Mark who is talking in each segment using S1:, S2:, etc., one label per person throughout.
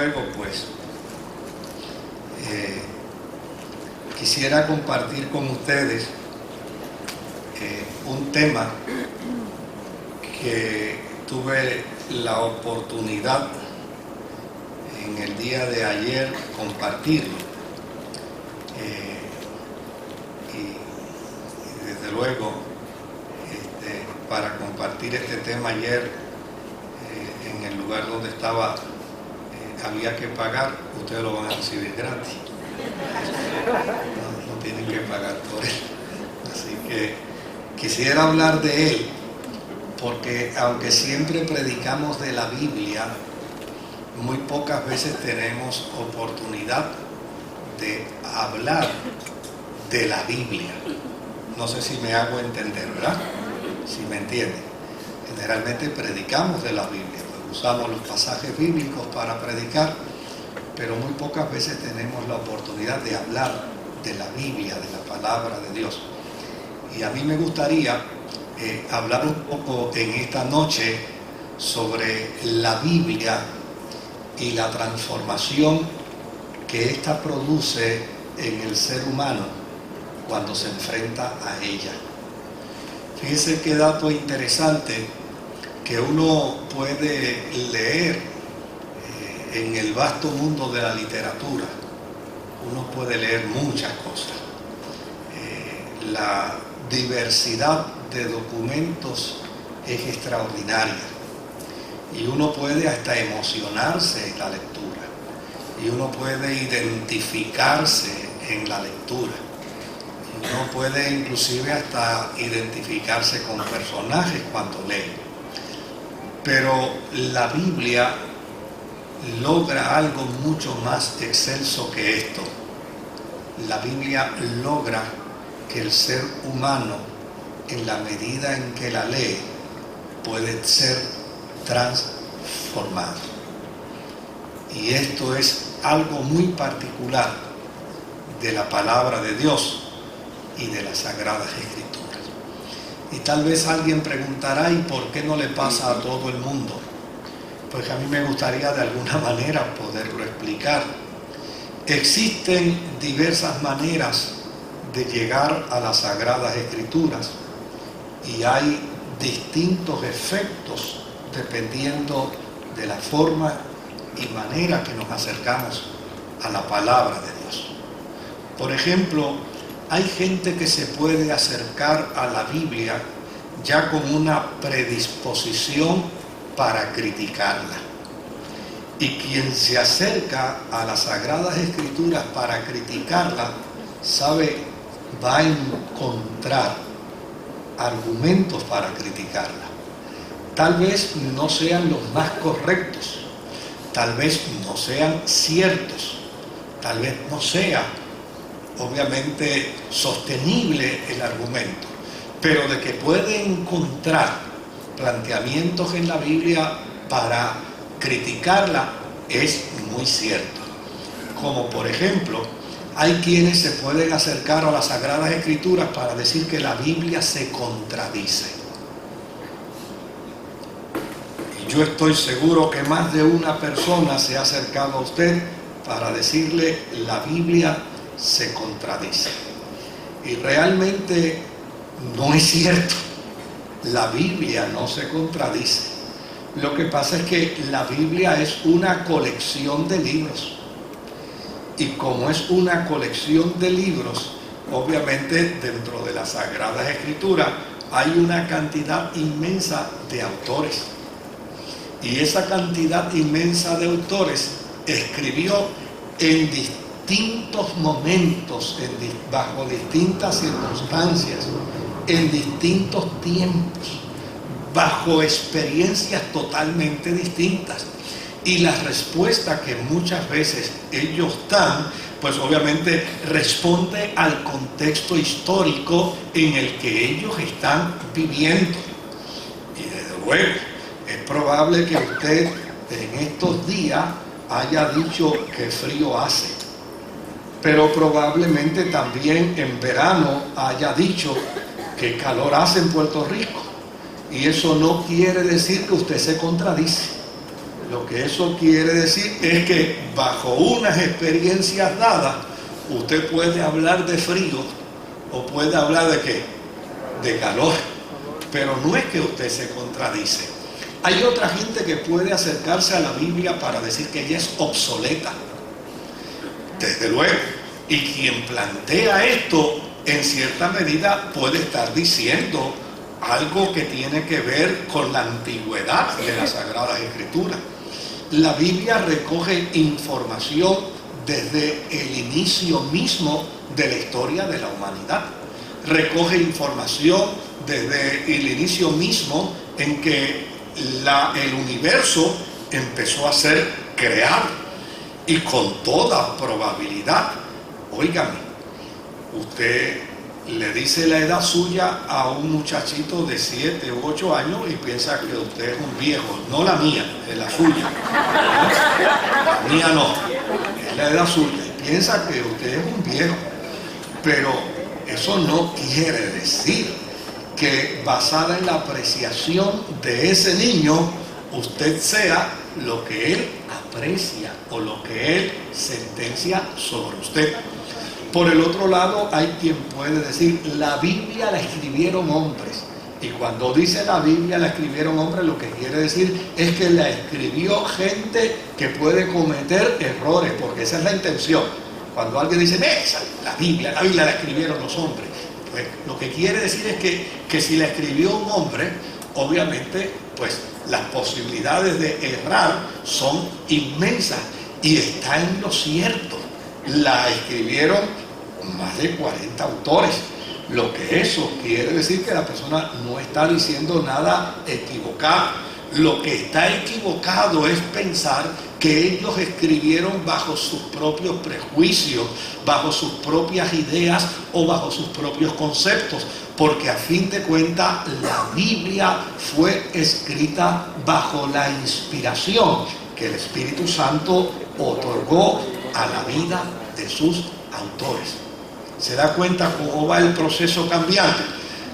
S1: luego, pues, quisiera compartir con ustedes un tema que tuve la oportunidad en el día de ayer compartirlo. Y desde luego, para compartir este tema ayer en el lugar donde estaba, había que pagar. Ustedes lo van a recibir gratis. No tienen que pagar por él. Así que quisiera hablar de él, porque aunque siempre predicamos de la Biblia, muy pocas veces tenemos oportunidad de hablar de la Biblia. No sé si me hago entender, ¿verdad? Si me entienden. Generalmente predicamos de la Biblia, pues usamos los pasajes bíblicos para predicar, pero muy pocas veces tenemos la oportunidad de hablar de la Biblia, de la palabra de Dios. Y a mí me gustaría hablar un poco en esta noche sobre la Biblia y la transformación que ésta produce en el ser humano cuando se enfrenta a ella. Fíjense qué dato interesante que uno puede leer en el vasto mundo de la literatura. Uno puede leer muchas cosas. La diversidad de documentos es extraordinaria y uno puede hasta emocionarse en la lectura y uno puede identificarse en la lectura. Uno puede inclusive hasta identificarse con personajes cuando lee. Pero la Biblia logra algo mucho más excelso que esto. La Biblia logra que el ser humano, en la medida en que la lee, puede ser transformado. Y esto es algo muy particular de la palabra de Dios y de las Sagradas Escrituras. Y tal vez alguien preguntará, ¿y por qué no le pasa a todo el mundo? Pues a mí me gustaría de alguna manera poderlo explicar. Existen diversas maneras de llegar a las Sagradas Escrituras y hay distintos efectos dependiendo de la forma y manera que nos acercamos a la palabra de Dios. Por ejemplo, hay gente que se puede acercar a la Biblia ya con una predisposición para criticarla. Y quien se acerca a las Sagradas Escrituras para criticarla, va a encontrar argumentos para criticarla. Tal vez no sean los más correctos, tal vez no sean ciertos, tal vez no sea obviamente sostenible el argumento, pero de que puede encontrar planteamientos en la Biblia para criticarla es muy cierto. Como por ejemplo, hay quienes se pueden acercar a las Sagradas Escrituras para decir que la Biblia se contradice. Y yo estoy seguro que más de una persona se ha acercado a usted para decirle la Biblia se contradice. Y realmente no es cierto. La Biblia no se contradice. Lo que pasa es que la Biblia es una colección de libros. Y como es una colección de libros, obviamente dentro de las Sagradas Escrituras hay una cantidad inmensa de autores. Y esa cantidad inmensa de autores escribió en distintos momentos, bajo distintas circunstancias, en distintos tiempos, bajo experiencias totalmente distintas. Y la respuesta que muchas veces ellos dan, pues obviamente responde al contexto histórico en el que ellos están viviendo. Y desde luego, es probable que usted en estos días haya dicho que frío hace, pero probablemente también en verano haya dicho que calor hace en Puerto Rico. Y eso no quiere decir que usted se contradice. Lo que eso quiere decir es que bajo unas experiencias dadas, usted puede hablar de frío o puede hablar de ¿qué? De calor. Pero no es que usted se contradice. Hay otra gente que puede acercarse a la Biblia para decir que ella es obsoleta. Desde luego. Y quien plantea esto, en cierta medida, puede estar diciendo algo que tiene que ver con la antigüedad de las Sagradas Escrituras. La Biblia recoge información desde el inicio mismo de la historia de la humanidad. Recoge información desde el inicio mismo en que el universo empezó a ser creado. Y con toda probabilidad, óigame, usted le dice la edad suya a un muchachito de 7 u 8 años y piensa que usted es un viejo. No la mía, es la suya. La mía no, es la edad suya. Y piensa que usted es un viejo. Pero eso no quiere decir que basada en la apreciación de ese niño, usted sea lo que él aprecia o lo que él sentencia sobre usted. Por el otro lado, hay quien puede decir, la Biblia la escribieron hombres. Y cuando dice la Biblia la escribieron hombres, lo que quiere decir es que la escribió gente que puede cometer errores, porque esa es la intención. Cuando alguien dice, la Biblia la escribieron los hombres. Pues lo que quiere decir es que si la escribió un hombre, obviamente, pues las posibilidades de errar son inmensas. Y está en lo cierto. La escribieron más de 40 autores. Lo que eso quiere decir que la persona no está diciendo nada equivocado. Lo que está equivocado es pensar que ellos escribieron bajo sus propios prejuicios, bajo sus propias ideas o bajo sus propios conceptos, porque a fin de cuentas la Biblia fue escrita bajo la inspiración que el Espíritu Santo otorgó a la vida de sus autores. ¿Se da cuenta cómo va el proceso cambiante?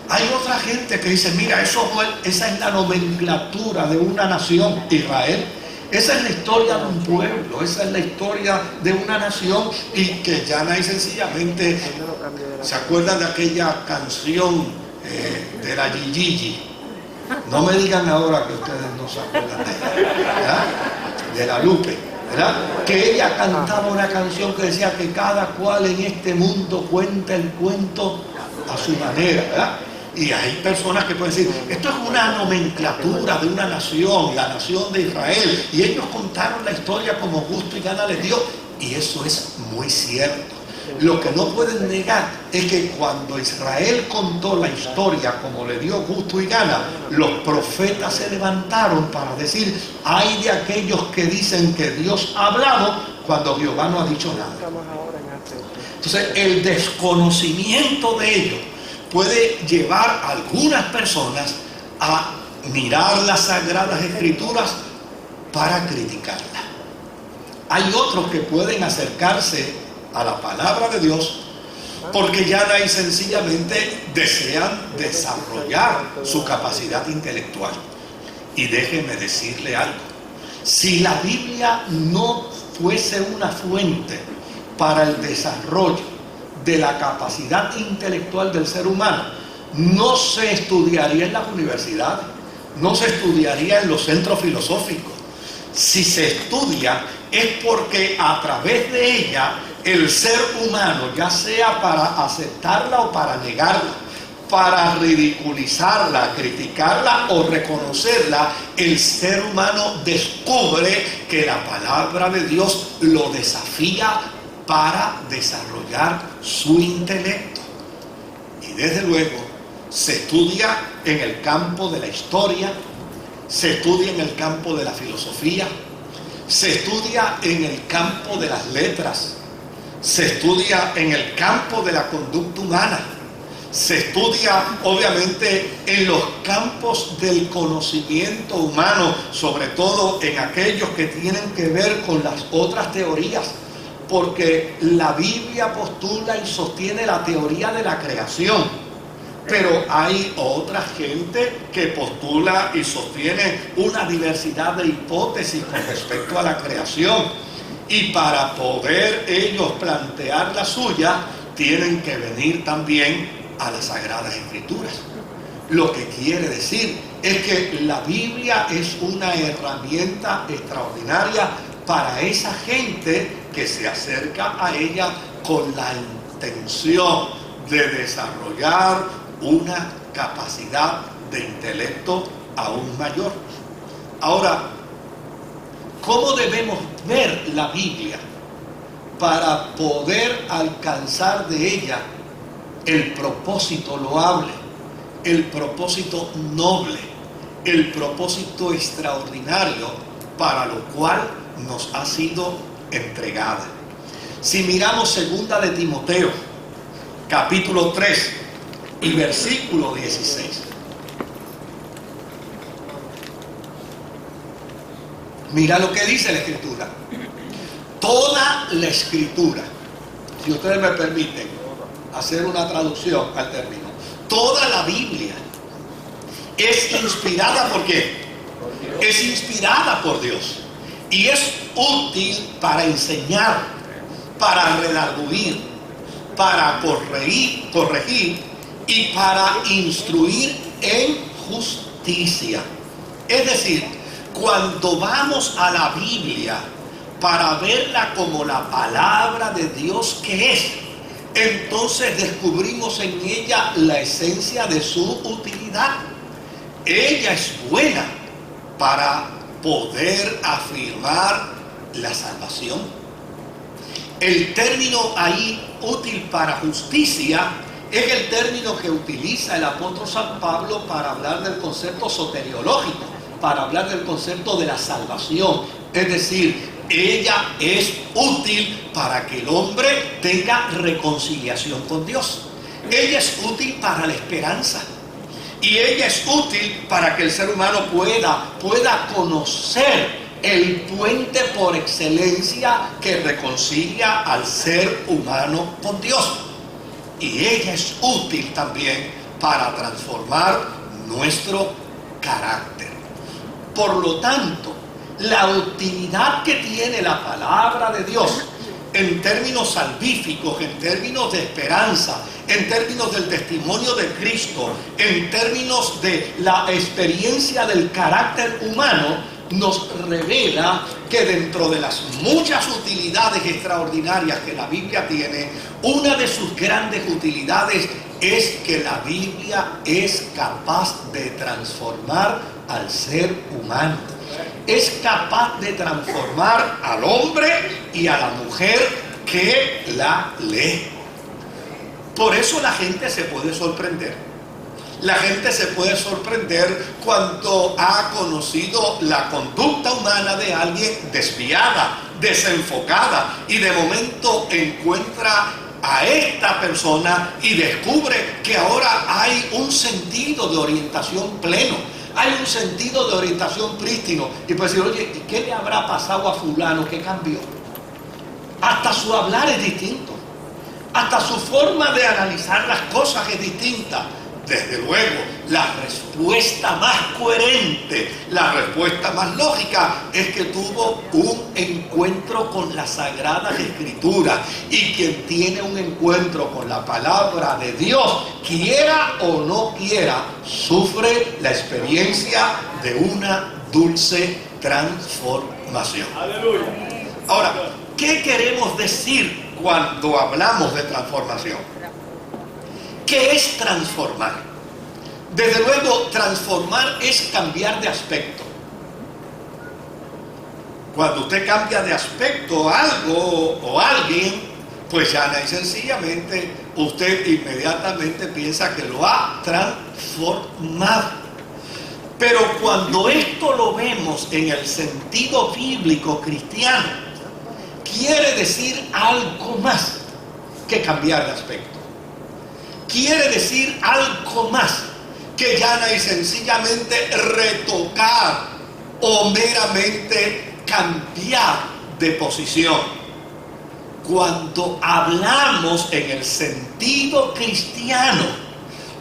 S1: Hay otra gente que dice, mira, esa es la nomenclatura de una nación, Israel. Esa es la historia de un pueblo, esa es la historia de una nación, y que llana y sencillamente, ¿se acuerdan de aquella canción de la Gigi? No me digan ahora que ustedes no se acuerdan de ella, ¿verdad? De la Lupe, ¿verdad? Que ella cantaba una canción que decía que cada cual en este mundo cuenta el cuento a su manera, ¿verdad? Y hay personas que pueden decir, esto es una nomenclatura de una nación, la nación de Israel, y ellos contaron la historia como gusto y gana les dio, y eso es muy cierto. Lo que no pueden negar es que cuando Israel contó la historia como le dio gusto y gana, los profetas se levantaron para decir, hay de aquellos que dicen que Dios ha hablado cuando Jehová no ha dicho nada. Entonces, el desconocimiento de ellos puede llevar a algunas personas a mirar las Sagradas Escrituras para criticarlas. Hay otros que pueden acercarse a la palabra de Dios porque ya y sencillamente desean desarrollar su capacidad intelectual. Y déjeme decirle algo, si la Biblia no fuese una fuente para el desarrollo de la capacidad intelectual del ser humano, no se estudiaría en las universidades, no se estudiaría en los centros filosóficos. Si se estudia es porque a través de ella el ser humano, ya sea para aceptarla o para negarla, para ridiculizarla, criticarla o reconocerla, el ser humano descubre que la palabra de Dios lo desafía para desarrollar su intelecto. Y desde luego se estudia en el campo de la historia, se estudia en el campo de la filosofía, se estudia en el campo de las letras, se estudia en el campo de la conducta humana, se estudia obviamente en los campos del conocimiento humano, sobre todo en aquellos que tienen que ver con las otras teorías, porque la Biblia postula y sostiene la teoría de la creación, Pero hay otra gente que postula y sostiene una diversidad de hipótesis con respecto a la creación. Y para poder ellos plantear la suya, tienen que venir también a las Sagradas Escrituras. Lo que quiere decir es que la Biblia es una herramienta extraordinaria para esa gente que se acerca a ella con la intención de desarrollar una capacidad de intelecto aún mayor. Ahora, ¿cómo debemos ver la Biblia para poder alcanzar de ella el propósito loable, el propósito noble, el propósito extraordinario para lo cual nos ha sido entregada? Si miramos 2 de Timoteo, capítulo 3 y versículo 16. Mira lo que dice la Escritura. Toda la Escritura, si ustedes me permiten hacer una traducción al término, toda la Biblia es inspirada ¿por qué? Es inspirada por Dios y es útil para enseñar, para redarguir, para corregir y para instruir en justicia. Es decir, cuando vamos a la Biblia para verla como la palabra de Dios que es, entonces descubrimos en ella la esencia de su utilidad. Ella es buena para poder afirmar la salvación. El término ahí útil para justicia es el término que utiliza el apóstol San Pablo para hablar del concepto soteriológico, para hablar del concepto de la salvación. Es decir, ella es útil para que el hombre tenga reconciliación con Dios. Ella es útil para la esperanza. Y ella es útil para que el ser humano pueda conocer el puente por excelencia que reconcilia al ser humano con Dios. Y ella es útil también para transformar nuestro carácter. Por lo tanto, la utilidad que tiene la palabra de Dios en términos salvíficos, en términos de esperanza, en términos del testimonio de Cristo, en términos de la experiencia del carácter humano, nos revela que dentro de las muchas utilidades extraordinarias que la Biblia tiene, una de sus grandes utilidades es que la Biblia es capaz de transformar al ser humano. Es capaz de transformar al hombre y a la mujer que la lee. Por eso la gente se puede sorprender. La gente se puede sorprender cuando ha conocido la conducta humana de alguien desviada, desenfocada, y de momento encuentra a esta persona y descubre que ahora hay un sentido de orientación pleno, hay un sentido de orientación prístino. Y puede decir, oye, ¿y qué le habrá pasado a fulano que cambió? Hasta su hablar es distinto, hasta su forma de analizar las cosas es distinta. Desde luego, la respuesta más coherente, la respuesta más lógica es que tuvo un encuentro con las Sagradas Escrituras. Y quien tiene un encuentro con la palabra de Dios, quiera o no quiera, sufre la experiencia de una dulce transformación. ¡Aleluya! Ahora, ¿qué queremos decir cuando hablamos de transformación? ¿Qué es transformar? Desde luego, transformar es cambiar de aspecto. Cuando usted cambia de aspecto algo o alguien, pues ya y sencillamente usted inmediatamente piensa que lo ha transformado. Pero cuando esto lo vemos en el sentido bíblico cristiano, quiere decir algo más que cambiar de aspecto. Quiere decir algo más que llana y sencillamente retocar o meramente cambiar de posición. Cuando hablamos en el sentido cristiano,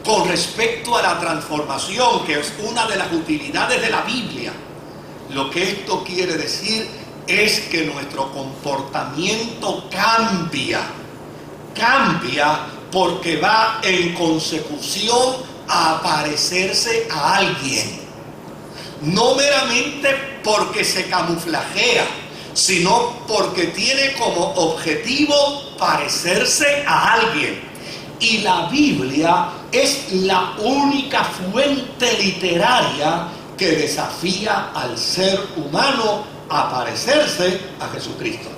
S1: con respecto a la transformación, que es una de las utilidades de la Biblia, lo que esto quiere decir es que nuestro comportamiento cambia porque va en consecución a parecerse a alguien. No meramente porque se camuflajea, sino porque tiene como objetivo parecerse a alguien. Y la Biblia es la única fuente literaria que desafía al ser humano a parecerse a Jesucristo.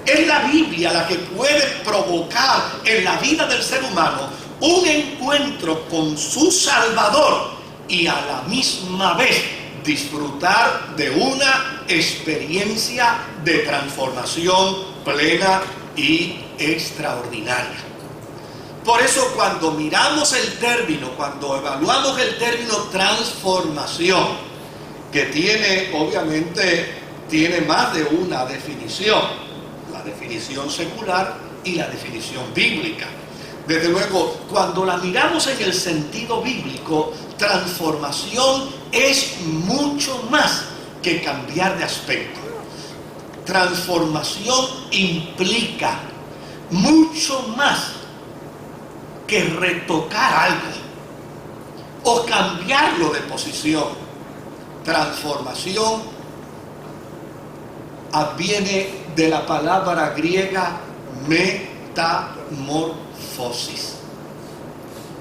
S1: Es la Biblia la que puede provocar en la vida del ser humano un encuentro con su Salvador y a la misma vez disfrutar de una experiencia de transformación plena y extraordinaria. Por eso cuando miramos el término, cuando evaluamos el término transformación, que tiene más de una definición, la definición secular y la definición bíblica. Desde luego, cuando la miramos en el sentido bíblico, transformación es mucho más que cambiar de aspecto. Transformación implica mucho más que retocar algo o cambiarlo de posición. Transformación adviene de la palabra griega metamorfosis.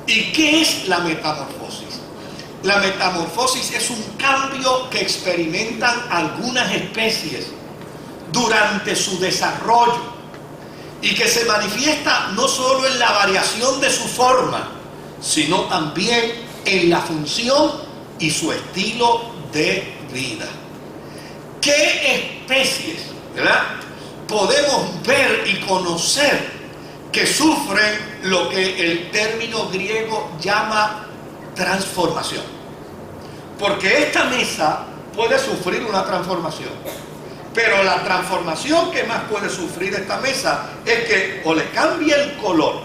S1: ¿Y qué es la metamorfosis? La metamorfosis es un cambio que experimentan algunas especies durante su desarrollo y que se manifiesta no solo en la variación de su forma, sino también en la función y su estilo de vida. ¿Qué especies, verdad, podemos ver y conocer que sufren lo que el término griego llama transformación? Porque esta mesa puede sufrir una transformación, pero la transformación que más puede sufrir esta mesa es que o le cambie el color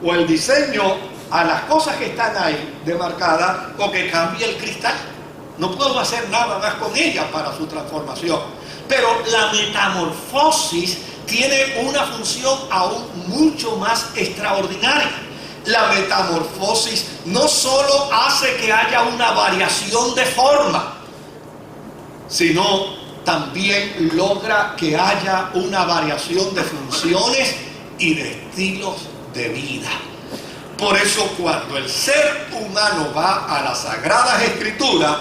S1: o el diseño a las cosas que están ahí demarcadas, o que cambie el cristal. No puedo hacer nada más con ella para su transformación. Pero la metamorfosis tiene una función aún mucho más extraordinaria. La metamorfosis no solo hace que haya una variación de forma, sino también logra que haya una variación de funciones y de estilos de vida. Por eso cuando el ser humano va a las Sagradas Escrituras,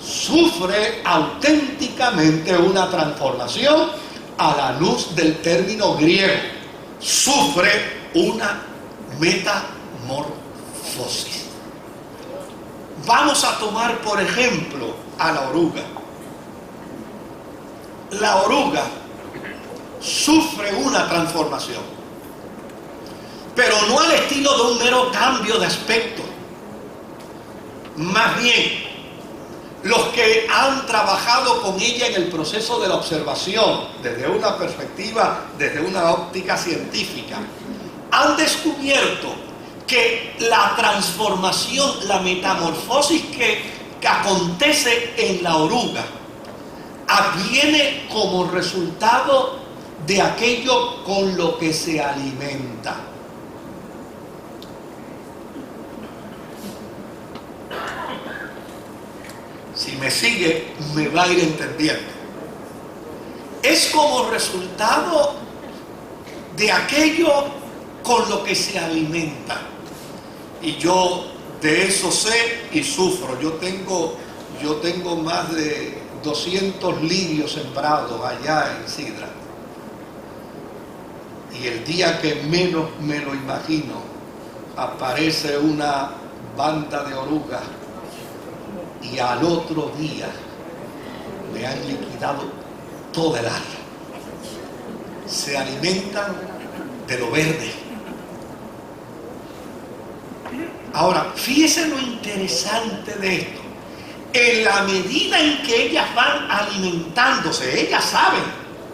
S1: sufre auténticamente una transformación a la luz del término griego. Sufre una metamorfosis. Vamos a tomar por ejemplo a la oruga. La oruga sufre una transformación, pero no al estilo de un mero cambio de aspecto. Más bien, los que han trabajado con ella en el proceso de la observación, desde una perspectiva, desde una óptica científica, han descubierto que la transformación, la metamorfosis que acontece en la oruga, adviene como resultado de aquello con lo que se alimenta. Si me sigue, me va a ir entendiendo. Es como resultado de aquello con lo que se alimenta. Y yo de eso sé y sufro. Yo tengo más de 200 lirios sembrados allá en Sidra. Y el día que menos me lo imagino, aparece una banda de orugas y al otro día le han liquidado toda el área. Se alimentan de lo verde. Ahora, fíjese lo interesante de esto. En la medida en que ellas van alimentándose, ellas saben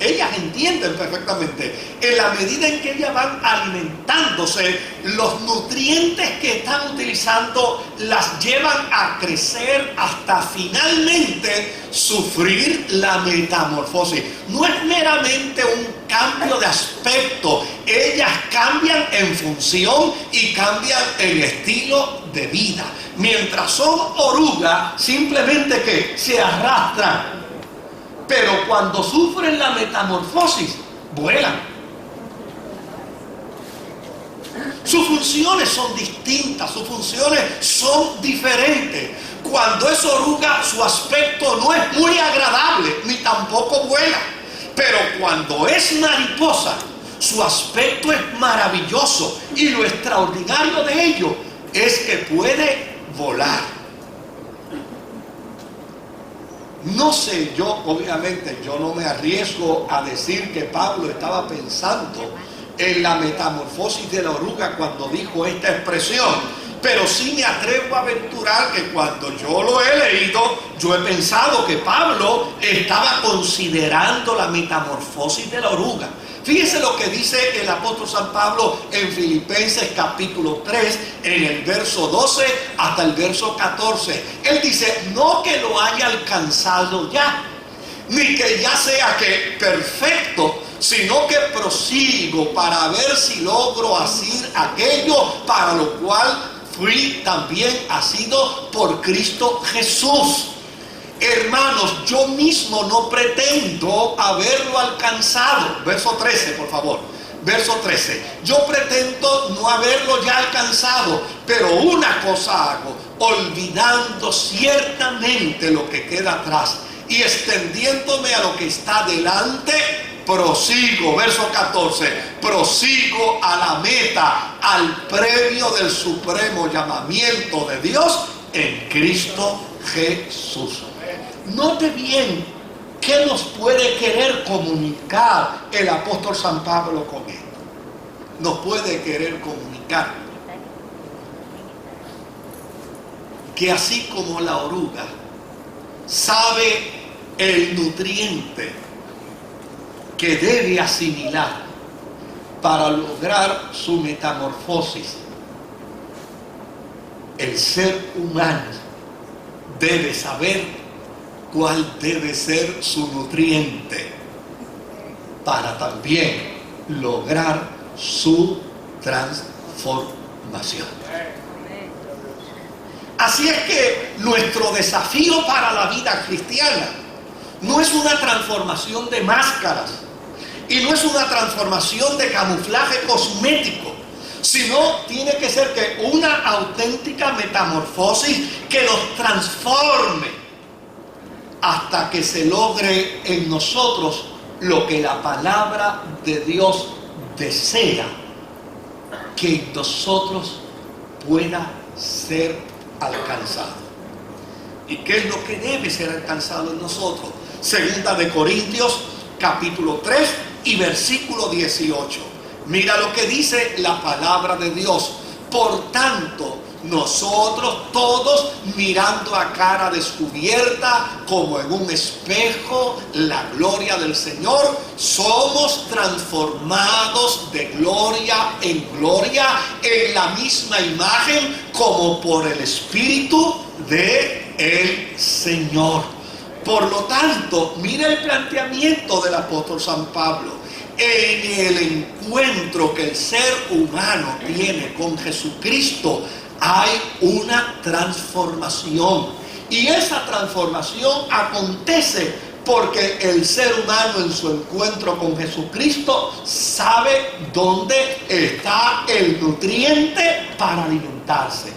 S1: ellas entienden perfectamente. En la medida en que ellas van alimentándose, los nutrientes que están utilizando las llevan a crecer hasta finalmente sufrir la metamorfosis. No es meramente un cambio de aspecto, ellas cambian en función y cambian en estilo de vida. Mientras son orugas, simplemente que se arrastran. Pero cuando sufren la metamorfosis, vuelan. Sus funciones son distintas, sus funciones son diferentes. Cuando es oruga, su aspecto no es muy agradable, ni tampoco vuela. Pero cuando es mariposa, su aspecto es maravilloso. Y lo extraordinario de ello es que puede volar. No sé, yo obviamente yo no me arriesgo a decir que Pablo estaba pensando en la metamorfosis de la oruga cuando dijo esta expresión, pero sí me atrevo a aventurar que cuando yo lo he leído, yo he pensado que Pablo estaba considerando la metamorfosis de la oruga. Fíjese lo que dice el apóstol San Pablo en Filipenses capítulo 3, en el verso 12 hasta el verso 14. Él dice, no que lo haya alcanzado ya, ni que ya sea que perfecto, sino que prosigo para ver si logro hacer aquello para lo cual fui también asido por Cristo Jesús. Hermanos, yo mismo no pretendo haberlo alcanzado. Verso 13, por favor. Verso 13. Yo pretendo no haberlo ya alcanzado, pero una cosa hago, olvidando ciertamente lo que queda atrás y extendiéndome a lo que está delante, prosigo. Verso 14. Prosigo a la meta, al premio del supremo llamamiento de Dios en Cristo Jesús. Note bien qué nos puede querer comunicar el apóstol San Pablo con esto. Nos puede querer comunicar que así como la oruga sabe el nutriente que debe asimilar para lograr su metamorfosis, el ser humano debe saber cuál debe ser su nutriente para también lograr su transformación. Así es que nuestro desafío para la vida cristiana no es una transformación de máscaras y no es una transformación de camuflaje cosmético, sino tiene que ser que una auténtica metamorfosis que nos transforme hasta que se logre en nosotros lo que la palabra de Dios desea que en nosotros pueda ser alcanzado. ¿Y qué es lo que debe ser alcanzado en nosotros? Segunda de Corintios capítulo 3 y versículo 18. Mira lo que dice la palabra de Dios. Por tanto, nosotros todos, mirando a cara descubierta como en un espejo la gloria del Señor, somos transformados de gloria en gloria en la misma imagen como por el Espíritu de el Señor. Por lo tanto, mira el planteamiento del apóstol San Pablo. En el encuentro que el ser humano tiene con Jesucristo, hay una transformación. Y esa transformación acontece porque el ser humano en su encuentro con Jesucristo sabe dónde está el nutriente para alimentarse.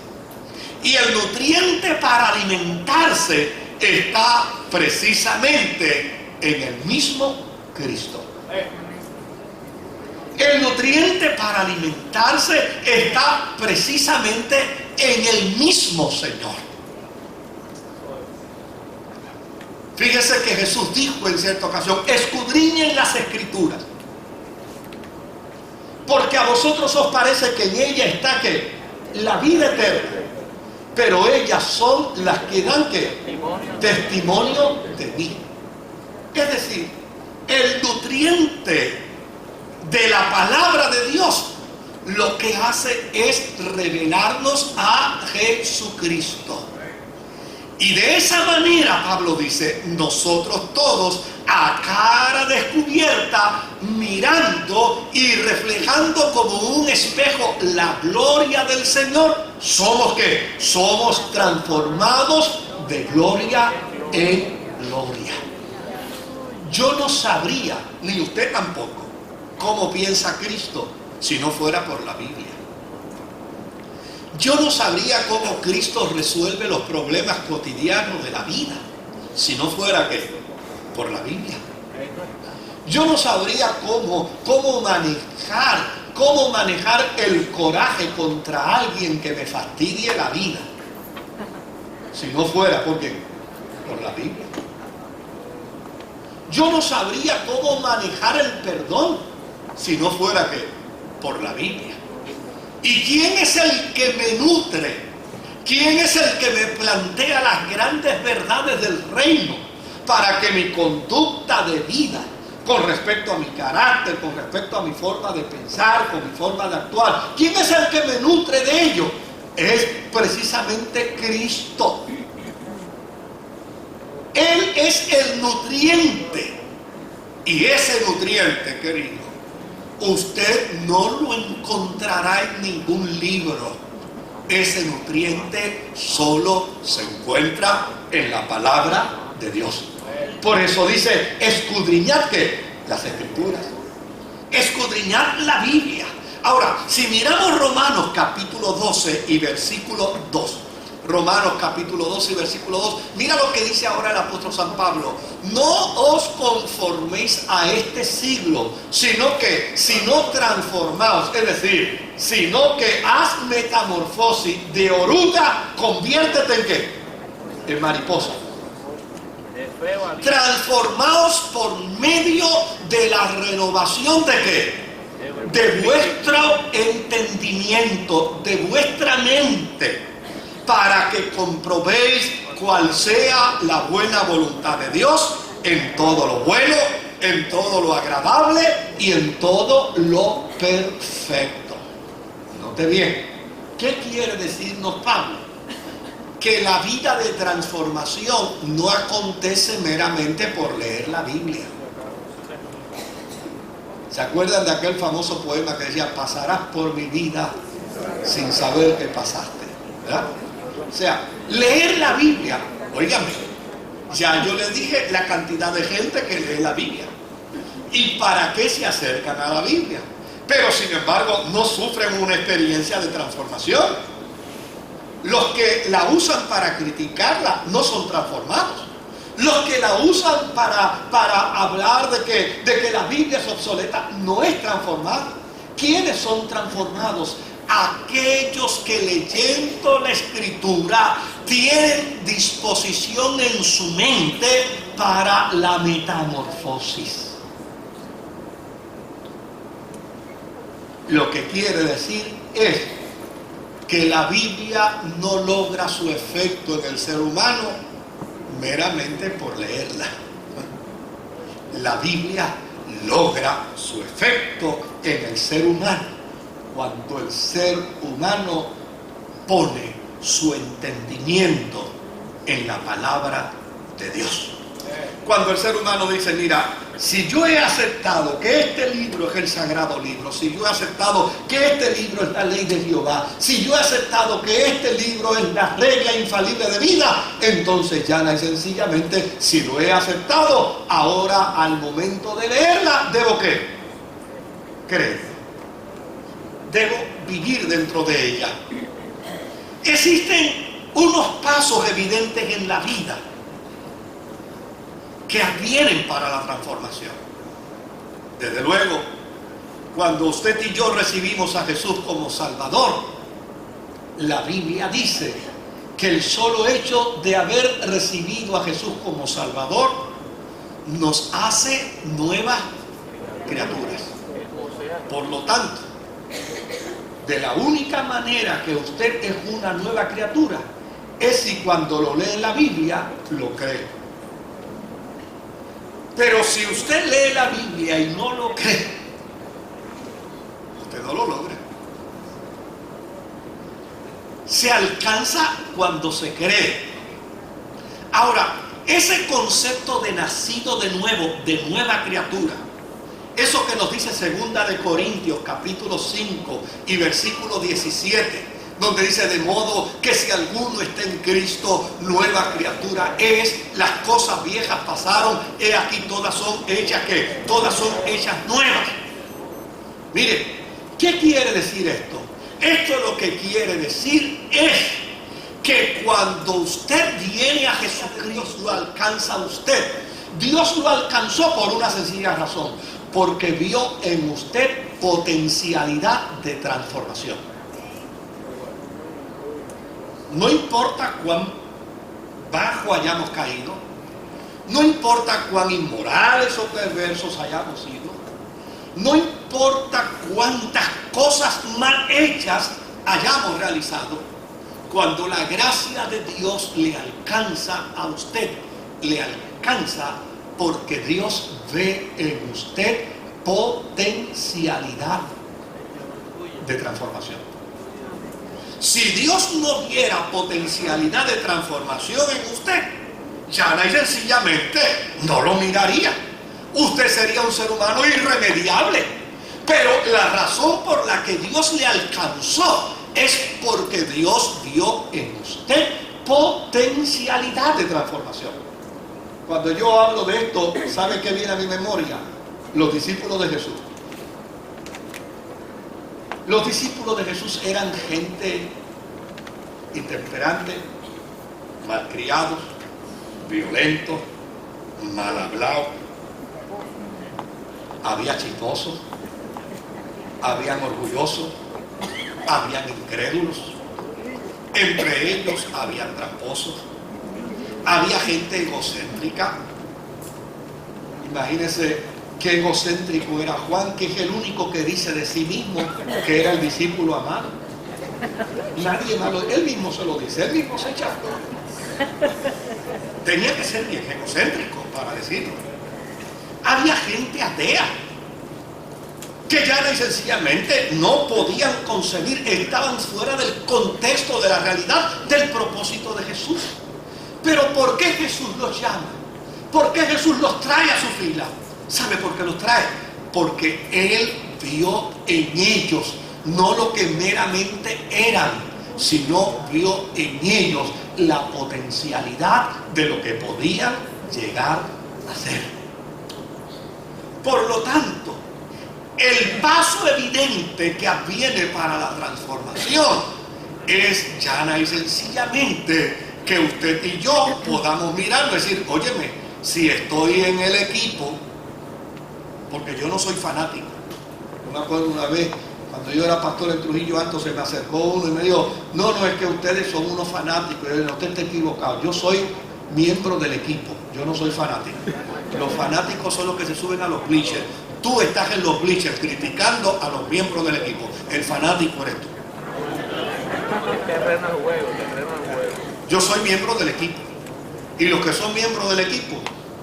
S1: Y el nutriente para alimentarse está precisamente en el mismo Cristo. El nutriente para alimentarse está precisamente en el mismo Señor. Fíjese que Jesús dijo en cierta ocasión: escudriñen las Escrituras, porque a vosotros os parece que en ella está ¿qué? La vida eterna, pero ellas son las que dan ¿qué? Testimonio de mí. Es decir, el nutriente nutriente de la palabra de Dios lo que hace es revelarnos a Jesucristo. Y de esa manera, Pablo dice, nosotros todos a cara descubierta, mirando y reflejando como un espejo la gloria del Señor, ¿somos qué? Somos transformados de gloria en gloria. Yo no sabría, ni usted tampoco, cómo piensa Cristo si no fuera por la Biblia. Yo no sabría cómo Cristo resuelve los problemas cotidianos de la vida si no fuera que por la Biblia. Yo no sabría cómo manejar el coraje contra alguien que me fastidie la vida si no fuera por la Biblia. Yo no sabría cómo manejar el perdón si no fuera que por la Biblia. ¿Y quién es el que me nutre? ¿Quién es el que me plantea las grandes verdades del reino para que mi conducta de vida, con respecto a mi carácter, con respecto a mi forma de pensar, con mi forma de actuar, quién es el que me nutre de ello? Es precisamente Cristo. Él es el nutriente. Y ese nutriente, querido, usted no lo encontrará en ningún libro. Ese nutriente solo se encuentra en la palabra de Dios. Por eso dice, escudriñad ¿qué? Las Escrituras. Escudriñad la Biblia. Ahora, si miramos Romanos capítulo 12 y versículo 2. Romanos capítulo 12 y versículo 2. Mira lo que dice ahora el apóstol San Pablo. No os conforméis a este siglo, sino transformaos. Es decir, sino que haz metamorfosis de oruga, conviértete en ¿qué? En mariposa. Transformaos por medio de la renovación de ¿qué? De vuestro entendimiento, de vuestra mente, para que comprobéis cuál sea la buena voluntad de Dios en todo lo bueno, en todo lo agradable y en todo lo perfecto. Note bien, ¿qué quiere decirnos Pablo? Que la vida de transformación no acontece meramente por leer la Biblia. ¿Se acuerdan de aquel famoso poema que decía, pasarás por mi vida sin saber que pasaste? ¿Verdad? O sea, leer la Biblia, óigame, ya yo les dije la cantidad de gente que lee la Biblia y para qué se acercan a la Biblia, pero sin embargo no sufren una experiencia de transformación. Los que la usan para criticarla no son transformados. Los que la usan para hablar de que la Biblia es obsoleta no es transformada. ¿Quiénes son transformados? Aquellos que leyendo la Escritura tienen disposición en su mente para la metamorfosis. Lo que quiere decir es que la Biblia no logra su efecto en el ser humano meramente por leerla. La Biblia logra su efecto en el ser humano cuando el ser humano pone su entendimiento en la palabra de Dios. Cuando el ser humano dice, mira, si yo he aceptado que este libro es el sagrado libro, si yo he aceptado que este libro es la ley de Jehová, si yo he aceptado que este libro es la regla infalible de vida, entonces llana y sencillamente, si lo he aceptado, ahora al momento de leerla, ¿debo qué? Creer. Debo vivir dentro de ella. Existen unos pasos evidentes en la vida que advienen para la transformación. Desde luego, cuando usted y yo recibimos a Jesús como Salvador, la Biblia dice que el solo hecho de haber recibido a Jesús como Salvador nos hace nuevas criaturas. Por lo tanto, de la única manera que usted es una nueva criatura es si cuando lo lee en la Biblia lo cree. Pero si usted lee la Biblia y no lo cree, usted no lo logra. Se alcanza cuando se cree. Ahora, ese concepto de nacido de nuevo, de nueva criatura, eso que nos dice 2 de Corintios capítulo 5 y versículo 17, donde dice: de modo que si alguno está en Cristo, nueva criatura es, las cosas viejas pasaron, he aquí todas son hechas, ¿qué? Todas son hechas nuevas. Mire, ¿qué quiere decir esto? Esto lo que quiere decir es que cuando usted viene a Jesucristo, lo alcanza usted. Dios lo alcanzó por una sencilla razón: porque vio en usted potencialidad de transformación. No importa cuán bajo hayamos caído, no importa cuán inmorales o perversos hayamos sido, no importa cuántas cosas mal hechas hayamos realizado, cuando la gracia de Dios le alcanza a usted, le alcanza porque Dios ve en usted potencialidad de transformación. Si Dios no viera potencialidad de transformación en usted, llana y sencillamente no lo miraría. Usted sería un ser humano irremediable. Pero la razón por la que Dios le alcanzó es porque Dios vio en usted potencialidad de transformación. Cuando yo hablo de esto, ¿sabe qué viene a mi memoria? Los discípulos de Jesús. Los discípulos de Jesús eran gente intemperante, malcriados, violentos, mal hablados. Había chismosos, habían orgullosos, habían incrédulos, entre ellos habían tramposos, había gente egocéntrica. Imagínense qué egocéntrico era Juan, que es el único que dice de sí mismo que era el discípulo amado. Nadie más, él mismo se lo dice, él mismo se echa. Tenía que ser bien egocéntrico para decirlo. Había gente atea, que ya y sencillamente no podían concebir, estaban fuera del contexto de la realidad del propósito de Jesús. Pero ¿por qué Jesús los llama? ¿Por qué Jesús los trae a su fila? ¿Sabe por qué los trae? Porque Él vio en ellos no lo que meramente eran, sino vio en ellos la potencialidad de lo que podían llegar a ser. Por lo tanto, el paso evidente que adviene para la transformación es llana y sencillamente que usted y yo podamos mirar y decir: óyeme, si estoy en el equipo, porque yo no soy fanático. Yo me acuerdo una vez, cuando yo era pastor en Trujillo Alto, se me acercó uno y me dijo: no, es que ustedes son unos fanáticos. Y yo, no, usted está equivocado, yo soy miembro del equipo, yo no soy fanático. Los fanáticos son los que se suben a los bleachers. Tú estás en los bleachers criticando a los miembros del equipo. El fanático eres tú.
S2: Terreno al juego.
S1: Yo soy miembro del equipo. Y los que son miembros del equipo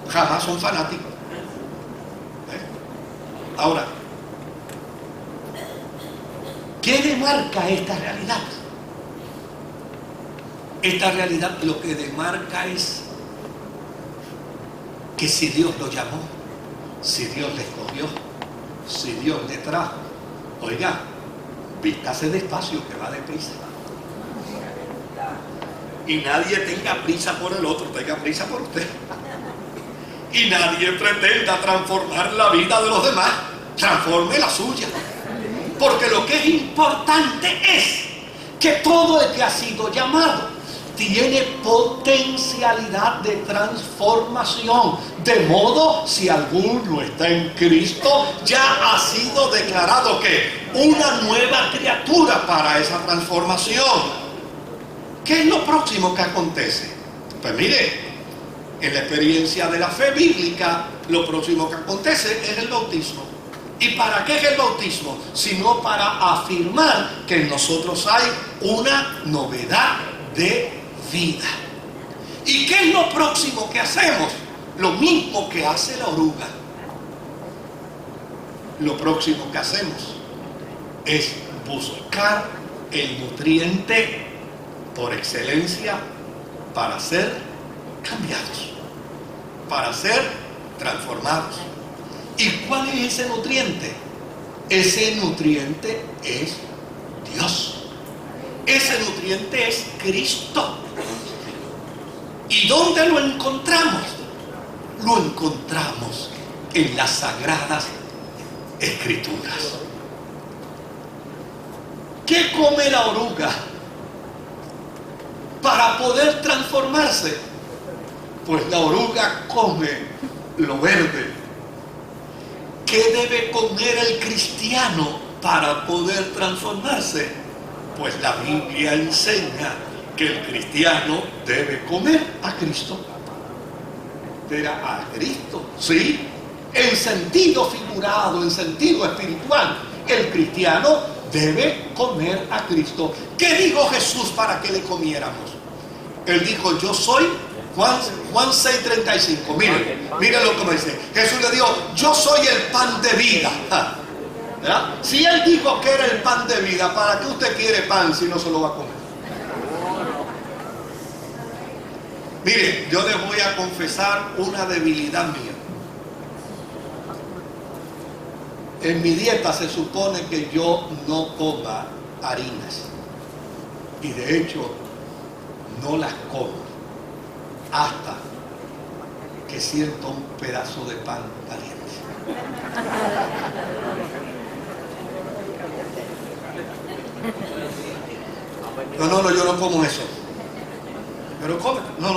S1: jamás son fanáticos. Ahora, ¿qué demarca esta realidad? Esta realidad lo que demarca es que si Dios lo llamó, si Dios le escogió, si Dios le trajo, oiga, vístase despacio que va deprisa. Y nadie tenga prisa por el otro, tenga prisa por usted. Y nadie pretenda transformar la vida de los demás, transforme la suya. Porque lo que es importante es que todo el que ha sido llamado tiene potencialidad de transformación. De modo, si alguno está en Cristo, ya ha sido declarado que una nueva criatura para esa transformación. ¿Qué es lo próximo que acontece? Pues mire, en la experiencia de la fe bíblica, lo próximo que acontece es el bautismo. ¿Y para qué es el bautismo? Sino para afirmar que en nosotros hay una novedad de vida. ¿Y qué es lo próximo que hacemos? lo mismo que hace la oruga. Lo próximo que hacemos es buscar el nutriente por excelencia para ser cambiados, para ser transformados. ¿Y cuál es ese nutriente? Ese nutriente es Dios. Ese nutriente es Cristo. ¿Y dónde lo encontramos? Lo encontramos en las Sagradas Escrituras. ¿Qué come la oruga para poder transformarse? Pues la oruga come lo verde. ¿Qué debe comer el cristiano para poder transformarse? Pues la Biblia enseña que el cristiano debe comer a Cristo. A Cristo, sí, en sentido figurado, en sentido espiritual. El cristiano debe comer a Cristo. ¿Qué dijo Jesús para que le comiéramos? Él dijo, yo soy, Juan 6:35, miren lo que me dice. Jesús le dijo, yo soy el pan de vida. ¿Verdad? Si Él dijo que era el pan de vida, ¿para qué usted quiere pan si no se lo va a comer? Mire, yo les voy a confesar una debilidad mía. En mi dieta se supone que yo no coma harinas. Y de hecho, no las como hasta que siento un pedazo de pan caliente. No, yo no como eso. Pero come. No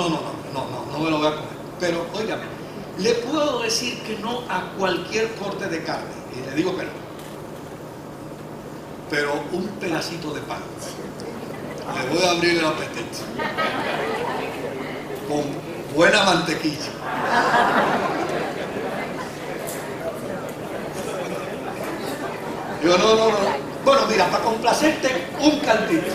S1: me lo voy a comer. Pero, óigame, le puedo decir que no a cualquier corte de carne. Y le digo que no. Pero un pedacito de pan. Le voy a abrir el apetito. Con buena mantequilla. Yo no. Bueno, mira, para complacerte, un caldito.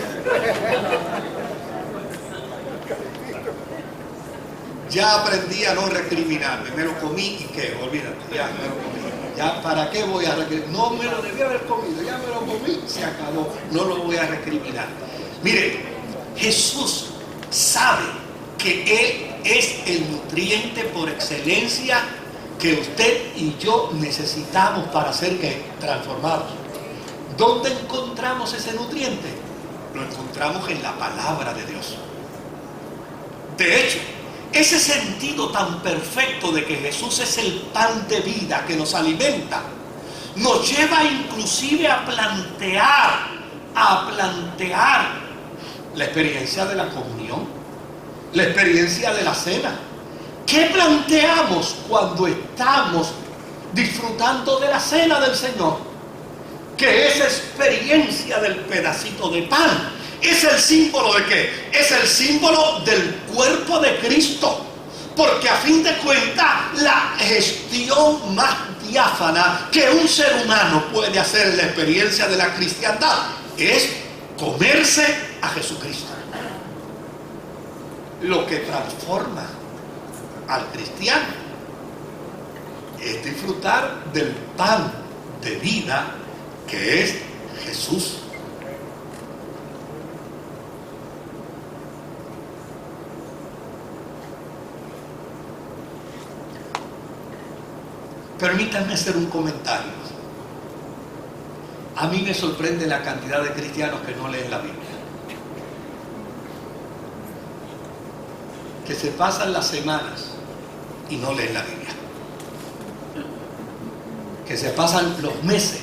S1: Ya aprendí a no recriminarme. Me lo comí y qué, olvídate, ya me lo comí. Ya, ¿para qué voy a recriminar? No me lo debía haber comido, ya me lo comí, se acabó. No lo voy a recriminar. Mire, Jesús sabe que Él es el nutriente por excelencia que usted y yo necesitamos para ser transformados. ¿Dónde encontramos ese nutriente? Lo encontramos en la palabra de Dios. De hecho, ese sentido tan perfecto de que Jesús es el pan de vida que nos alimenta, nos lleva inclusive a plantear la experiencia de la comunión, la experiencia de la cena. ¿Qué planteamos cuando estamos disfrutando de la cena del Señor? Que esa experiencia del pedacito de pan es el símbolo de ¿qué? Es el símbolo del cuerpo de Cristo. Porque a fin de cuentas, la gestión más diáfana que un ser humano puede hacer en la experiencia de la cristiandad es comerse a Jesucristo. Lo que transforma al cristiano es disfrutar del pan de vida que es Jesús. Permítanme hacer un comentario. A mí me sorprende la cantidad de cristianos que no leen la Biblia. Que se pasan las semanas y no leen la Biblia. Que se pasan los meses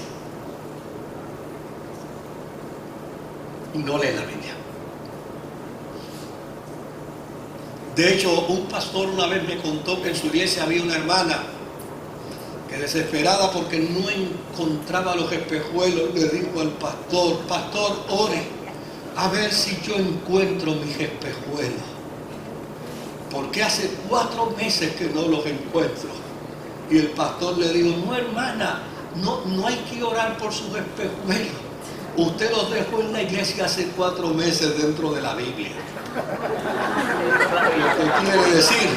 S1: y no leen la Biblia. De hecho, un pastor una vez me contó que en su iglesia había una hermana que desesperada porque no encontraba los espejuelos, le dijo al pastor, pastor, ore, a ver si yo encuentro mis espejuelos. Porque hace 4 meses que no los encuentro. Y el pastor le dijo, no hermana, no hay que orar por sus espejuelos. Usted los dejó en la iglesia hace 4 meses dentro de la Biblia. ¿Qué quiere decir?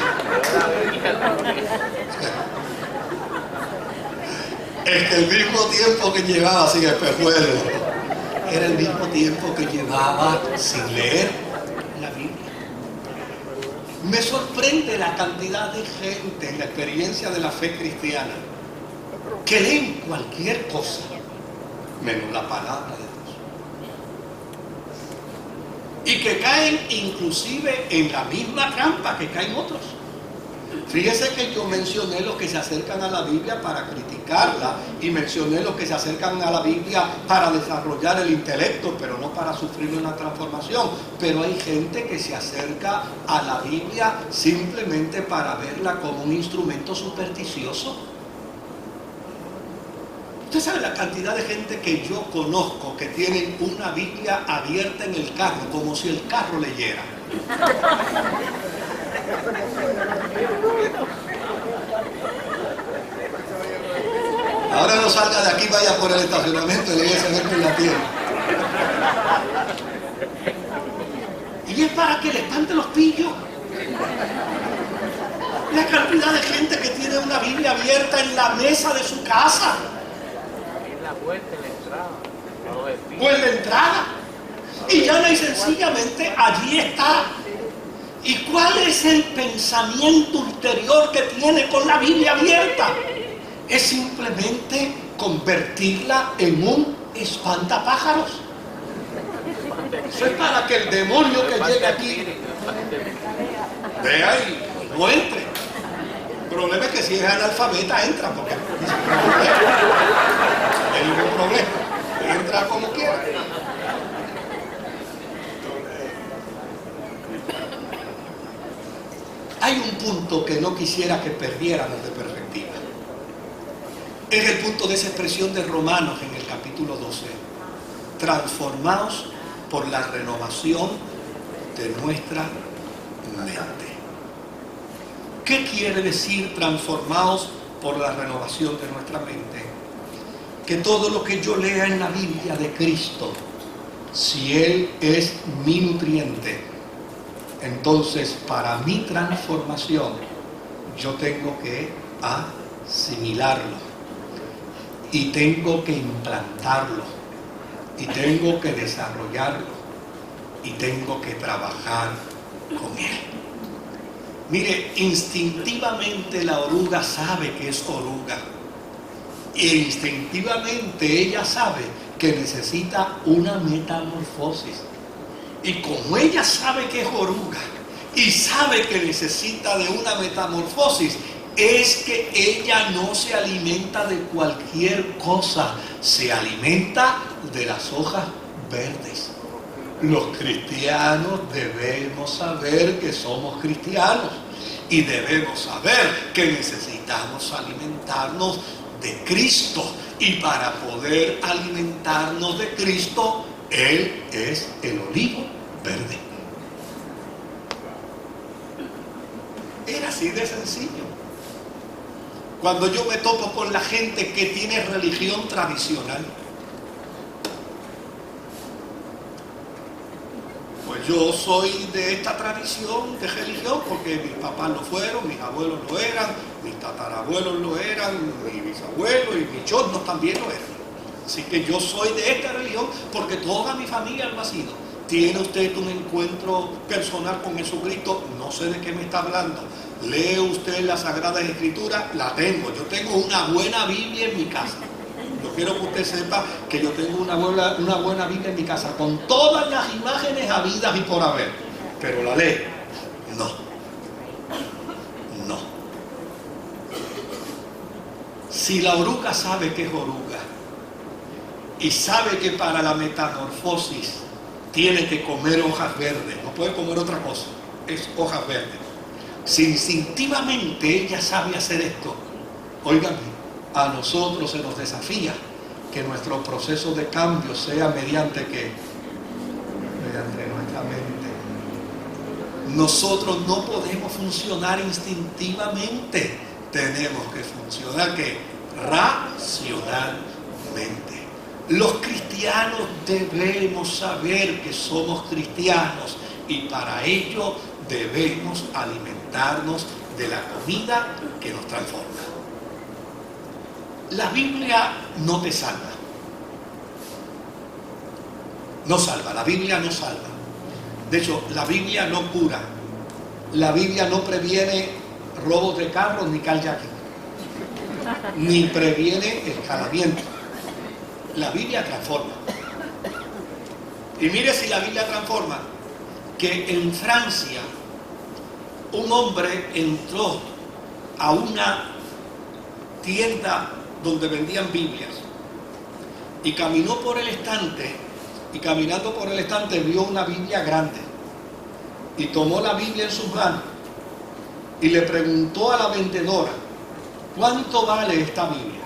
S1: Es que el mismo tiempo que llevaba sin espejuelos era el mismo tiempo que llevaba sin leer la Biblia. Me sorprende la cantidad de gente en la experiencia de la fe cristiana que leen cualquier cosa menos la palabra de Dios, y que caen inclusive en la misma trampa que caen otros. Fíjese que yo mencioné los que se acercan a la Biblia para criticarla, y mencioné los que se acercan a la Biblia para desarrollar el intelecto, pero no para sufrir una transformación. Pero hay gente que se acerca a la Biblia simplemente para verla como un instrumento supersticioso. Usted sabe la cantidad de gente que yo conozco que tienen una Biblia abierta en el carro, como si el carro leyera. Ahora no salga de aquí, vaya por el estacionamiento y le a ver con la tierra. Y es para que le espante los pillos. La cantidad de gente que tiene una Biblia abierta en la mesa de su casa.
S2: En la puerta, en la entrada.
S1: O en la entrada. Y llana y sencillamente allí está. ¿Y cuál es el pensamiento ulterior que tiene con la Biblia abierta? Es simplemente convertirla en un espantapájaros. Eso es para que el demonio que llegue aquí vea y no entre. El problema es que si es analfabeta entra, porque no hay ningún problema. Entra como quiera. Hay un punto que no quisiera que perdiéramos de perspectiva. Es el punto de esa expresión de Romanos en el capítulo 12. Transformados por la renovación de nuestra mente. ¿Qué quiere decir transformados por la renovación de nuestra mente? Que todo lo que yo lea en la Biblia de Cristo, si Él es mi nutriente, entonces para mi transformación yo tengo que asimilarlo, y tengo que implantarlo, y tengo que desarrollarlo, y tengo que trabajar con él. Mire, instintivamente la oruga sabe que es oruga, e instintivamente ella sabe que necesita una metamorfosis. Y como ella sabe que es oruga y sabe que necesita de una metamorfosis, es que ella no se alimenta de cualquier cosa, se alimenta de las hojas verdes. Los cristianos debemos saber que somos cristianos y debemos saber que necesitamos alimentarnos de Cristo, y para poder alimentarnos de Cristo, Él es el olivo verde. Era así de sencillo. Cuando yo me topo con la gente que tiene religión tradicional, pues yo soy de esta tradición de religión porque mis papás lo fueron, mis abuelos lo eran, mis tatarabuelos lo eran, mis bisabuelos y mis chornos también lo eran. Así que yo soy de esta religión porque toda mi familia lo ha sido. ¿Tiene usted un encuentro personal con Jesucristo? No sé de qué me está hablando. ¿Lee usted las Sagradas Escrituras? La tengo. Yo tengo una buena Biblia en mi casa. Yo quiero que usted sepa que yo tengo una buena Biblia en mi casa, con todas las imágenes habidas y por haber. Pero la lee. No. No. Si la oruga sabe que es oruga, y sabe que para la metamorfosis tiene que comer hojas verdes, no puede comer otra cosa, es hojas verdes. Si instintivamente ella sabe hacer esto, óigame, a nosotros se nos desafía que nuestro proceso de cambio sea mediante ¿qué? Mediante nuestra mente. Nosotros no podemos funcionar instintivamente, tenemos que funcionar ¿qué? Racionalmente. Los cristianos debemos saber que somos cristianos Y para ello debemos alimentarnos de la comida que nos transforma. La Biblia no te salva. No salva, la Biblia no salva. De hecho, la Biblia no cura. La Biblia no previene robos de carros ni carjacking. Ni previene escalamiento. La Biblia transforma. Y mire si la Biblia transforma, que en Francia un hombre entró a una tienda donde vendían Biblias y caminó por el estante, y caminando por el estante vio una Biblia grande y tomó la Biblia en sus manos y le preguntó a la vendedora: ¿cuánto vale esta Biblia?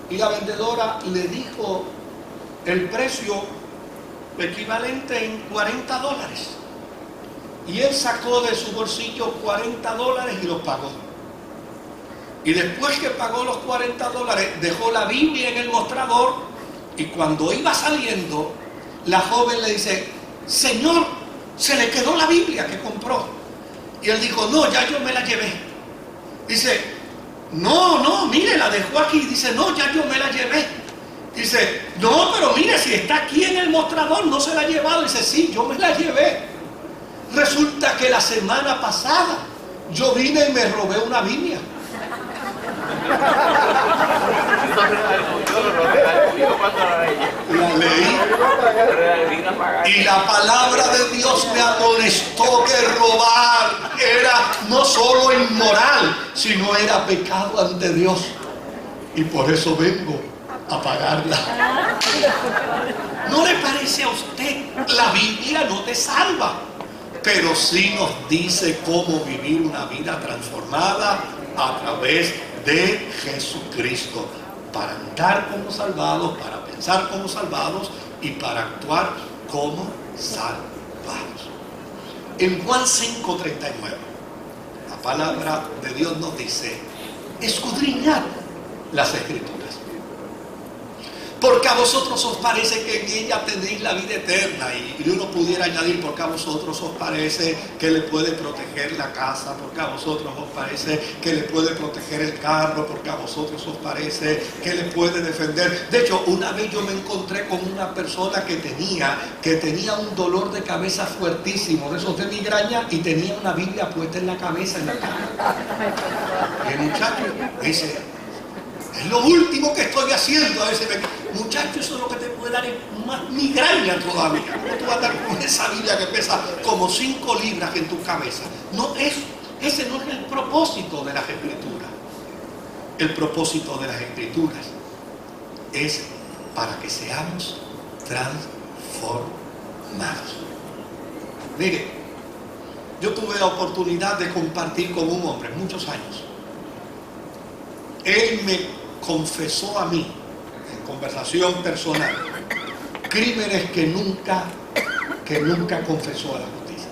S1: Y la vendedora le dijo el precio equivalente en $40. Y él sacó de su bolsillo $40 y los pagó. Y después que pagó los $40, dejó la Biblia en el mostrador, y cuando iba saliendo, la joven le dice: Señor, se le quedó la Biblia que compró. Y él dijo: no, ya yo me la llevé. Dice: no, mire, la dejó aquí. Dice: no, ya yo me la llevé. Dice: no, pero mire, si está aquí en el mostrador, no se la ha llevado. Dice: sí, yo me la llevé. Resulta que la semana pasada yo vine y me robé una Biblia. La leí y la palabra de Dios me amonestó que robar era no solo inmoral, sino era pecado ante Dios. Y por eso vengo a pagarla. ¿No le parece a usted? La Biblia no te salva, pero sí nos dice cómo vivir una vida transformada a través de Jesucristo, para andar como salvados, para pensar como salvados y para actuar como salvados. En Juan 5:39, la palabra de Dios nos dice: escudriñad las Escrituras, porque a vosotros os parece que en ella tenéis la vida eterna. Y uno pudiera añadir: porque a vosotros os parece que le puede proteger la casa, porque a vosotros os parece que le puede proteger el carro, porque a vosotros os parece que le puede defender. De hecho, una vez yo me encontré con una persona que tenía un dolor de cabeza fuertísimo, de esos de migraña, y tenía una Biblia puesta en la cabeza, en la cama. Y el muchacho dice: es lo último que estoy haciendo. A veces muchacho, eso es lo que te puede dar más migraña todavía. ¿Cómo tú vas a estar con esa Biblia que pesa como 5 libras en tu cabeza? No es, ese no es el propósito de las Escrituras. El propósito de las Escrituras es para que seamos transformados. Mire, yo tuve la oportunidad de compartir con un hombre muchos años. Él me confesó a mí, en conversación personal, crímenes que nunca confesó a la justicia.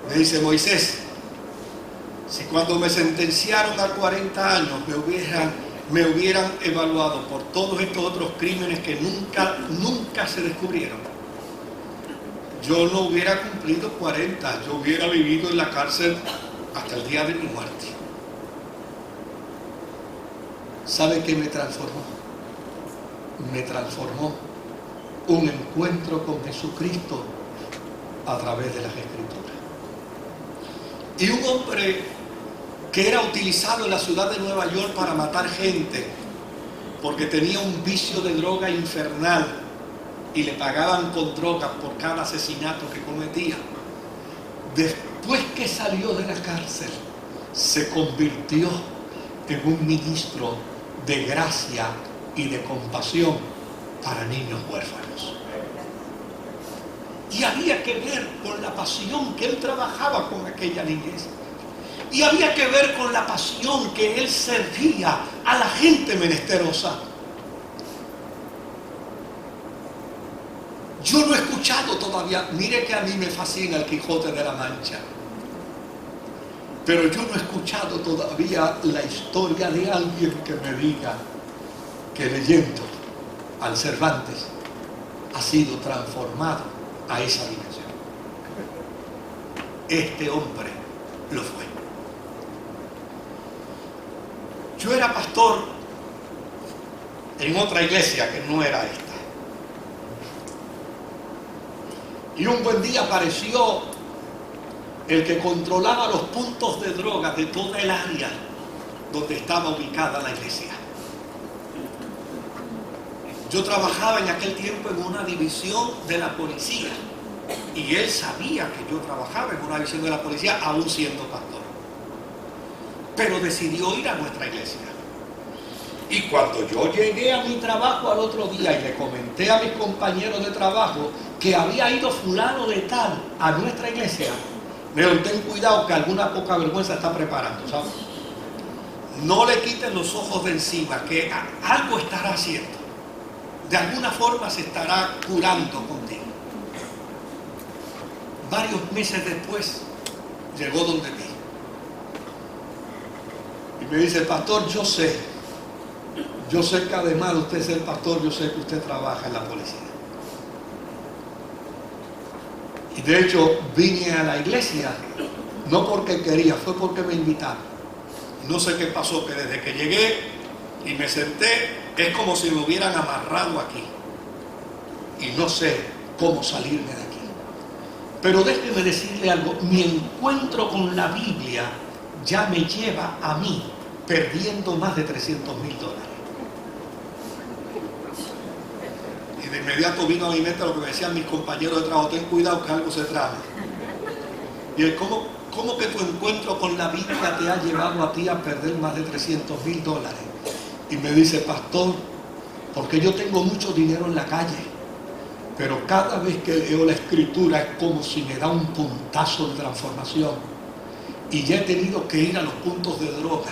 S1: Me dice: Moisés, si cuando me sentenciaron a 40 años me hubieran evaluado por todos estos otros crímenes que nunca se descubrieron, yo no hubiera cumplido 40, yo hubiera vivido en la cárcel hasta el día de mi muerte. ¿Sabe qué me transformó? Me transformó un encuentro con Jesucristo a través de las Escrituras. Y un hombre que era utilizado en la ciudad de Nueva York para matar gente, porque tenía un vicio de droga infernal y le pagaban con drogas por cada asesinato que cometía. Después que salió de la cárcel, se convirtió en un ministro de gracia y de compasión para niños huérfanos. Y había que ver con la pasión que él trabajaba con aquella niñez. Y había que ver con la pasión que él servía a la gente menesterosa. Yo no he escuchado todavía, mire que a mí me fascina el Quijote de la Mancha, pero yo no he escuchado todavía la historia de alguien que me diga que leyendo al Cervantes ha sido transformado a esa dimensión. Este hombre lo fue. Yo era pastor en otra iglesia que no era esta. Y un buen día apareció el que controlaba los puntos de droga de toda el área donde estaba ubicada la iglesia. Yo trabajaba en aquel tiempo en una división de la policía y él sabía que yo trabajaba en una división de la policía aún siendo pastor. Pero decidió ir a nuestra iglesia. Y cuando yo llegué a mi trabajo al otro día y le comenté a mis compañeros de trabajo que había ido fulano de tal a nuestra iglesia, me dijeron, ten cuidado que alguna poca vergüenza está preparando, ¿sabes? No le quiten los ojos de encima, que algo estará haciendo. De alguna forma se estará curando contigo. Varios meses después llegó donde mí y me dice, pastor, yo sé que además de usted ser pastor, yo sé que usted trabaja en la policía. Y de hecho vine a la iglesia no porque quería, fue porque me invitaron. No sé qué pasó, que desde que llegué y me senté, es como si me hubieran amarrado aquí. Y no sé cómo salirme de aquí. Pero déjeme decirle algo, mi encuentro con la Biblia ya me lleva a mí perdiendo más de $300,000. Y de inmediato vino a mi mente lo que me decían mis compañeros de trabajo, ten cuidado que algo se trama. Y es ¿cómo que tu encuentro con la Biblia te ha llevado a ti a perder más de $300,000? Y me dice, pastor, porque yo tengo mucho dinero en la calle, pero cada vez que leo la escritura es como si me da un puntazo de transformación. Y ya he tenido que ir a los puntos de droga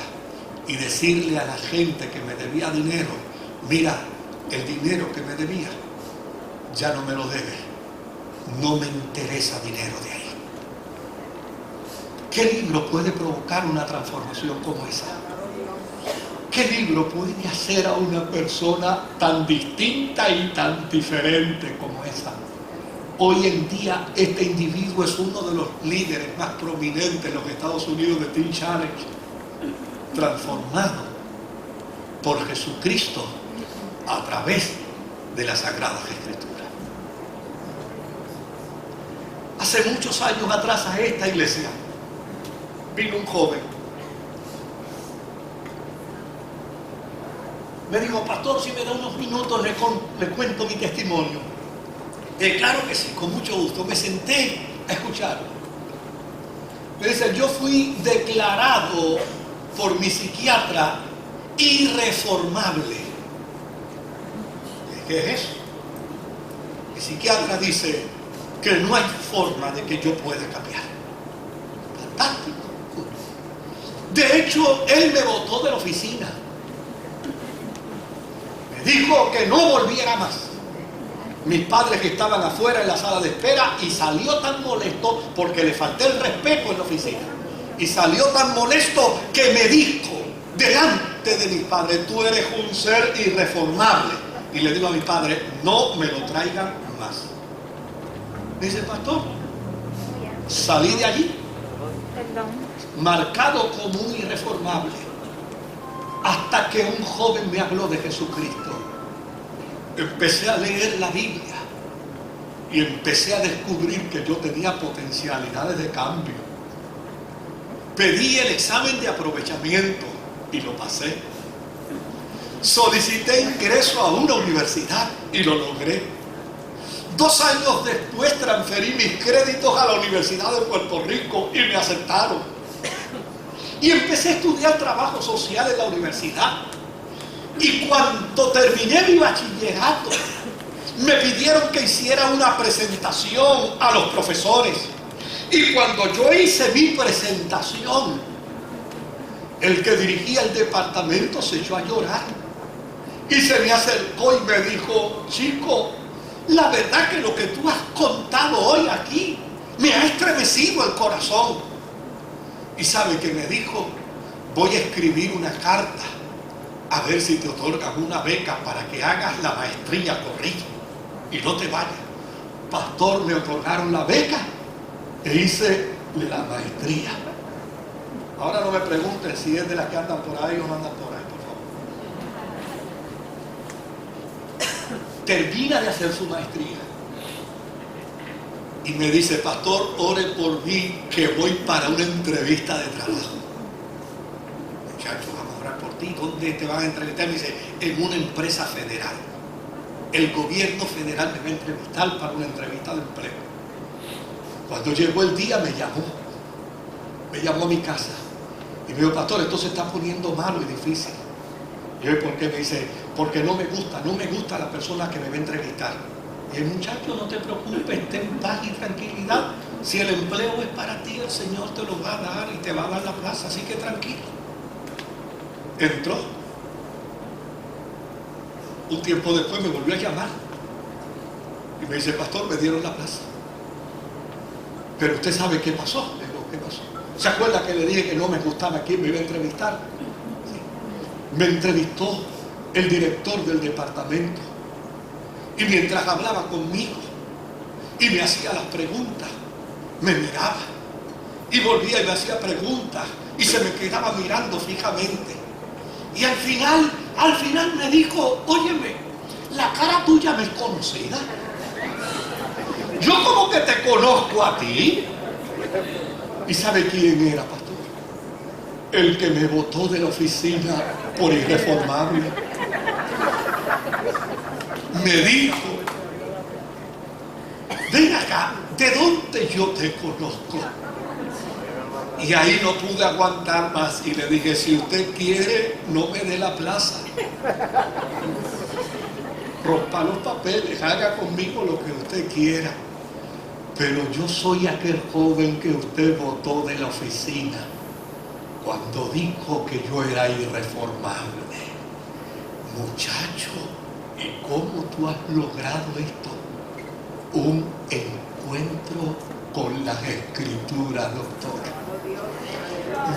S1: y decirle a la gente que me debía dinero, mira, el dinero que me debía ya no me lo debe, no me interesa dinero de ahí. ¿Qué libro puede provocar una transformación como esa? ¿Qué libro puede hacer a una persona tan distinta y tan diferente como esa? Hoy en día este individuo es uno de los líderes más prominentes en los Estados Unidos de Teen Challenge, transformado por Jesucristo a través de las Sagradas Escrituras. Hace muchos años atrás a esta iglesia vino un joven. Me dijo, pastor, si me da unos minutos le cuento mi testimonio. Claro que sí, con mucho gusto. Me senté a escucharlo. Me dice, yo fui declarado por mi psiquiatra irreformable. ¿Qué es eso? Mi psiquiatra dice que no hay forma de que yo pueda cambiar. Fantástico. De hecho, él me botó de la oficina. Me dijo que no volviera más. Mis padres que estaban afuera en la sala de espera, y salió tan molesto porque le falté el respeto en la oficina. Y salió tan molesto que me dijo delante de mis padres, tú eres un ser irreformable. Y le digo a mi padre, no me lo traigan más. Dice, pastor, salí de allí marcado como un irreformable, hasta que un joven me habló de Jesucristo. Empecé a leer la Biblia y empecé a descubrir que yo tenía potencialidades de cambio. Pedí el examen de aprovechamiento y lo pasé. Solicité ingreso a una universidad y lo logré. 2 años después transferí mis créditos a la Universidad de Puerto Rico y me aceptaron. Y empecé a estudiar trabajo social en la universidad. Y cuando terminé mi bachillerato, me pidieron que hiciera una presentación a los profesores. Y cuando yo hice mi presentación, el que dirigía el departamento se echó a llorar. Y se me acercó y me dijo, chico, la verdad que lo que tú has contado hoy aquí me ha estremecido el corazón. ¿Y sabe qué me dijo? Voy a escribir una carta a ver si te otorgan una beca para que hagas la maestría corrida. y no te vayas. Pastor, me otorgaron la beca e hice la maestría. Ahora no me pregunten si es de las que andan por ahí o no andan por ahí, por favor. Termina de hacer su maestría y me dice, pastor, ore por mí que voy para una entrevista de trabajo. Muchachos, vamos a orar por ti. ¿Dónde te van a entrevistar? Me dice, en una empresa federal. El gobierno federal me va a entrevistar para una entrevista de empleo. Cuando llegó el día me llamó a mi casa y me dijo, pastor, esto se está poniendo malo y difícil. Y yo, ¿por qué? Me dice, porque no me gusta la persona que me va a entrevistar. Y el muchacho, no te preocupes, ten paz y tranquilidad. Si el empleo es para ti, el Señor te lo va a dar y te va a dar la plaza, así que tranquilo. Entró. Un tiempo después me volvió a llamar y me dice, pastor, me dieron la plaza. Pero usted sabe qué pasó. Le digo, ¿qué pasó? ¿Se acuerda que le dije que no me gustaba quién me iba a entrevistar? Sí. Me entrevistó el director del departamento y mientras hablaba conmigo y me hacía las preguntas, me miraba y volvía y me hacía preguntas y se me quedaba mirando fijamente. Y al final me dijo, óyeme, la cara tuya me es conocida. Yo como que te conozco a ti. ¿Y sabe quién era, pastor? El que me botó de la oficina por irreformable. Me dijo, ven acá, ¿de dónde yo te conozco? Y ahí no pude aguantar más y le dije, si usted quiere, no me dé la plaza. Rompa los papeles, haga conmigo lo que usted quiera. Pero yo soy aquel joven que usted botó de la oficina cuando dijo que yo era irreformable. Muchacho, ¿y cómo tú has logrado esto? Un encuentro con las Escrituras, doctor.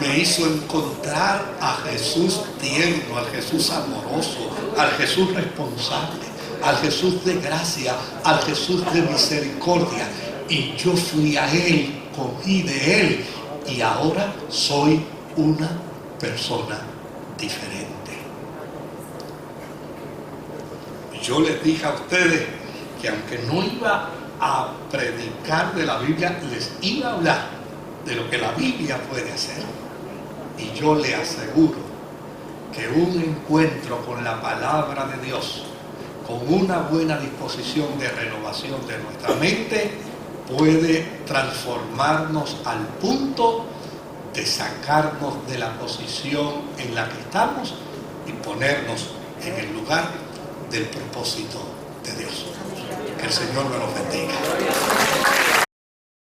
S1: Me hizo encontrar a Jesús tierno, al Jesús amoroso, al Jesús responsable, al Jesús de gracia, al Jesús de misericordia. Y yo fui a Él, cogí de Él y ahora soy una persona diferente. Yo les dije a ustedes que aunque no iba a predicar de la Biblia, les iba a hablar de lo que la Biblia puede hacer. Y yo le aseguro que un encuentro con la palabra de Dios, con una buena disposición de renovación de nuestra mente, puede transformarnos al punto de sacarnos de la posición en la que estamos y ponernos en el lugar del propósito de Dios. Que el Señor me lo bendiga.